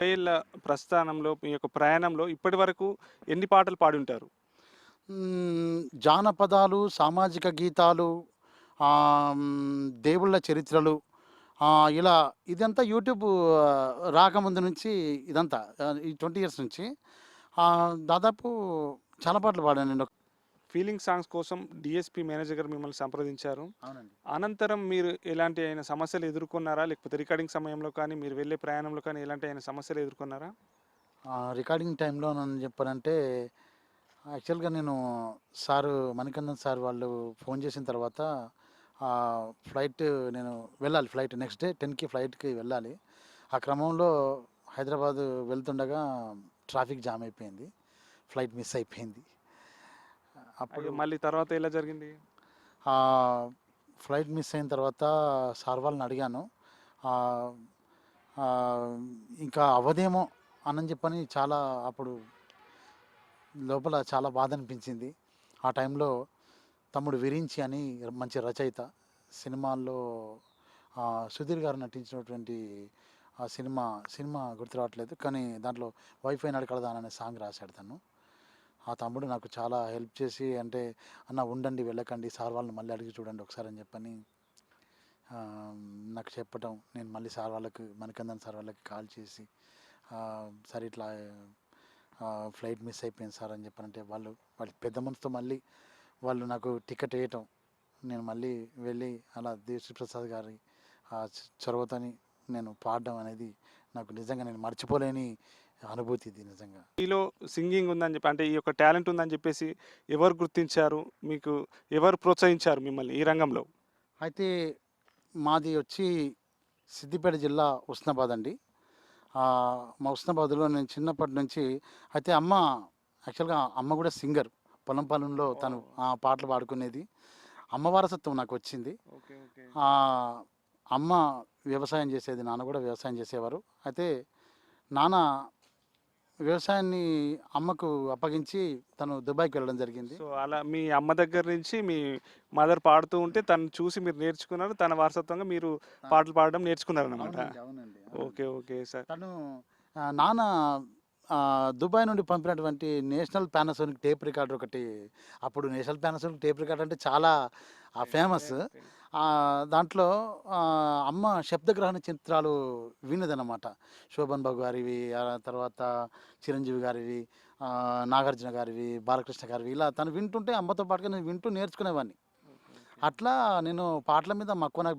ఏళ్ల ప్రస్థానంలో మీ యొక్క ప్రయాణంలో ఇప్పటివరకు ఎన్ని పాటలు పాడుంటారు? జానపదాలు, సామాజిక గీతాలు, దేవుళ్ళ చరిత్రలు, ఇలా ఇదంతా యూట్యూబ్ రాకముందు నుంచి ఇదంతా ఈ 20 ఇయర్స్ నుంచి దాదాపు చాలా పాటలు పాడానండి. ఫీలింగ్ సాంగ్స్ కోసం డీఎస్‌పీ మేనేజర్ గారు మిమ్మల్ని సంప్రదించారు. అవునండి. అనంతరం మీరు ఎలాంటి అయిన సమస్యలు ఎదుర్కొన్నారా? లేకపోతే రికార్డింగ్ సమయంలో కానీ, మీరు వెళ్ళే ప్రయాణంలో కానీ ఎలాంటి అయిన సమస్యలు ఎదుర్కొన్నారా? రికార్డింగ్ టైంలో నన్ను చెప్పారంటే, యాక్చువల్‌గా నేను మణికందన్ సార్ వాళ్ళు ఫోన్ చేసిన తర్వాత ఫ్లైట్ నేను వెళ్ళాలి. నెక్స్ట్ డే 10కి ఫ్లైట్‌కి వెళ్ళాలి. ఆ క్రమంలో హైదరాబాద్ వెళ్తుండగా ట్రాఫిక్ జామ్ అయిపోయింది. ఫ్లైట్ మిస్ అయిపోయింది. అప్పుడు అయ్యో! మళ్ళీ తర్వాత ఎలా జరిగింది? ఫ్లైట్ మిస్ అయిన తర్వాత సార్ వాళ్ళని అడిగాను. ఆహ్, ఆహ్, ఇంకా అవ్వదేమో అనని చెప్పని చాలా అప్పుడు లోపల చాలా బాధనిపించింది. ఆ టైంలో తమ్ముడు 'విరించి' అని మంచి రచయిత. సినిమాల్లో సుధీర్ గారు నటించినటువంటి ఆ సినిమా గుర్తు రావట్లేదు. కానీ దాంట్లో 'వైఫై నడకడదాన' అనే సాంగ్ రాశాడు తను. ఆ తమ్ముడు నాకు చాలా హెల్ప్ చేసి అంటే, "అన్న ఉండండి వెళ్ళకండి. సార్ వాళ్ళని మళ్ళీ అడిగి చూడండి ఒకసారి" అని చెప్పని నాకు చెప్పటం. నేను మళ్ళీ మణికందన్ సార్ వాళ్ళకి కాల్ చేసి, "సార్ ఇట్లా ఫ్లైట్ మిస్ అయిపోయింది సార్" అని చెప్పనంటే వాళ్ళు పెద్ద మనసుతో మళ్ళీ వాళ్ళు నాకు టికెట్ వేయటం. నేను మళ్ళీ వెళ్ళి అలా దేవిశ్రీ ప్రసాద్ గారి చొరవతోని నేను పాడడం అనేది నాకు నిజంగా నేను మర్చిపోలేని అనుభూతి ఇది నిజంగా. మీలో సింగింగ్ ఉందని చెప్పి అంటే ఈ యొక్క టాలెంట్ ఉందని చెప్పేసి ఎవరు గుర్తించారు? మీకు ఎవరు ప్రోత్సహించారు మిమ్మల్ని ఈ రంగంలో? అయితే మాది వచ్చి సిద్దిపేట జిల్లా ఉస్నాబాద్ అండి. మా ఉస్నాబాద్‌లో నేను చిన్నప్పటి నుంచి అయితే యాక్చువల్‌గా అమ్మ గూడా సింగర్. పొలంలో తను ఓహ్! పాటలు పాడుకునేది. అమ్మ వారసత్వం నాకొచ్చింది. ఓకే. ఓకే. ఆహ్, అమ్మ వ్యవసాయం చేసేది. నాన్న గూడా వ్యవసాయం చేసేవారు. అయితే నాన్న వ్యవసాయాన్ని అమ్మకు అప్పగించి తను దుబాయ్‌కి వెళ్ళడం జరిగింది. సో, అలా మీ అమ్మ దగ్గర నుంచి మీ మదర్ పాడుతూ ఉంటే తనని చూసి మీరు నేర్చుకున్నారు. తన వారసత్వంగా మీరు ఆ! పాటలు పాడడం నేర్చుకున్నారనమాట. అవునండి. ఓకే. Okay sir. తను నాన్న దుబాయ్ నుండి పంపినటువంటి నేషనల్ పానాసోనిక్ టేప్ రికార్డర్ ఒకటి. అప్పుడు నేషనల్ పానాసోనిక్ టేప్ రికార్డర్ అంటే చాలా ఫేమస్. ఫేమస్. దాంట్లో అమ్మ శబ్దగ్రహణ చిత్రాలు వినేదనమాట. శోభన్ బాబు గారివి, తర్వాత చిరంజీవి గారివి, నాగార్జున గారివి, బాలకృష్ణ గారివి ఇలా తను వింటుంటే అమ్మతో పాటుగా నేను వింటూ నేర్చుకునేవాడిని. ఓకే. ఓకే. అట్లా నేను పాటల మీద మక్కువ నాకు